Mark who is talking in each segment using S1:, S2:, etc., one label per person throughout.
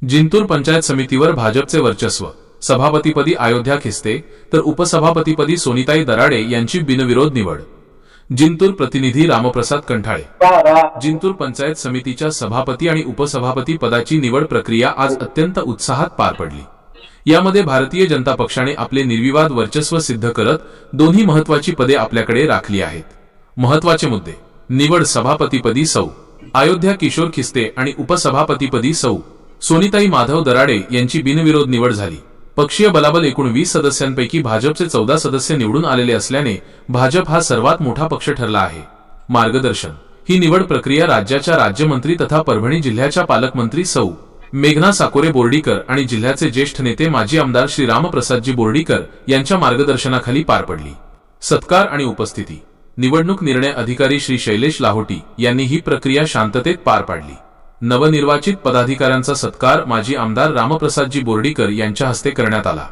S1: जिंतूर पंचायत समितीवर भाजपचे वर्चस्व, सभापतीपदी अयोध्या खिस्ते तर उपसभापतीपदी सोनिताई दराडे यांची बिनविरोध निवड। जिंतूर प्रतिनिधी रामप्रसाद कंठाळे। जिंतूर पंचायत समितीच्या सभापती आणि उपसभापती पदाची निवड प्रक्रिया आज अत्यंत उत्साहात पार पडली। यामध्ये भारतीय जनता पक्षाने आपले निर्विवाद वर्चस्व सिद्ध करत दोन्ही महत्त्वाची पदे आपल्याकडे राखली आहेत। महत्त्वाचे मुद्दे: निवड सभापतीपदी सौ अयोध्या किशोर खिस्ते आणि उपसभापतीपदी सौ सोनिताई माधव दराडे यांची बिनविरोध निवड झाली। पक्षीय बलाबल एकूण 20 सदस्यांपैकी भाजपचे 14 सदस्य निवडून आलेले असल्याने भाजप हा सर्वात मोठा पक्ष ठरला आहे। मार्गदर्शन: ही निवड प्रक्रिया राज्याच्या राज्यमंत्री तथा परभणी जिल्ह्याच्या पालकमंत्री सौ मेघना साकोरे बोर्डीकर आणि जिल्ह्याचे ज्येष्ठ नेते माजी आमदार श्री रामप्रसादजी बोर्डीकर यांच्या मार्गदर्शनाखाली पार पडली। सत्कार आणि उपस्थिती: निवडणूक निर्णय अधिकारी श्री शैलेश लाहोटी यांनी ही प्रक्रिया शांततेत पार पाडली। नवनिर्वाचित पदाधिकाऱ्यांचा सत्कार माजी आमदार रामप्रसादजी बोर्डीकर यांच्या हस्ते करण्यात आला।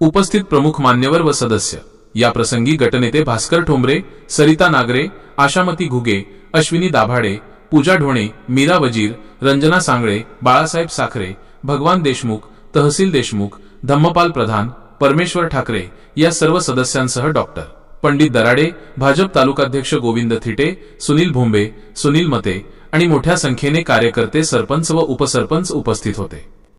S1: उपस्थित प्रमुख मान्यवर व सदस्य याप्रसंगी गटनेते भास्कर ठोंबरे, सरिता नागरे, आशामती घुगे, अश्विनी दाभाडे, पूजा ढोणे, मीरा वजीर, रंजना सांगळे, बाळासाहेब साखरे, भगवान देशमुख, तहसील देशमुख, धम्मपाल प्रधान, परमेश्वर ठाकरे या सर्व सदस्यांसह डॉक्टर पंडित दराडे, भाजप तालुकाध्यक्ष गोविंद थिटे, सुनील भोंबे, सुनील मते आणि मोठ्या संख्येने कार्यकर्ते, सरपंच व उपसरपंच उपस्थित होते।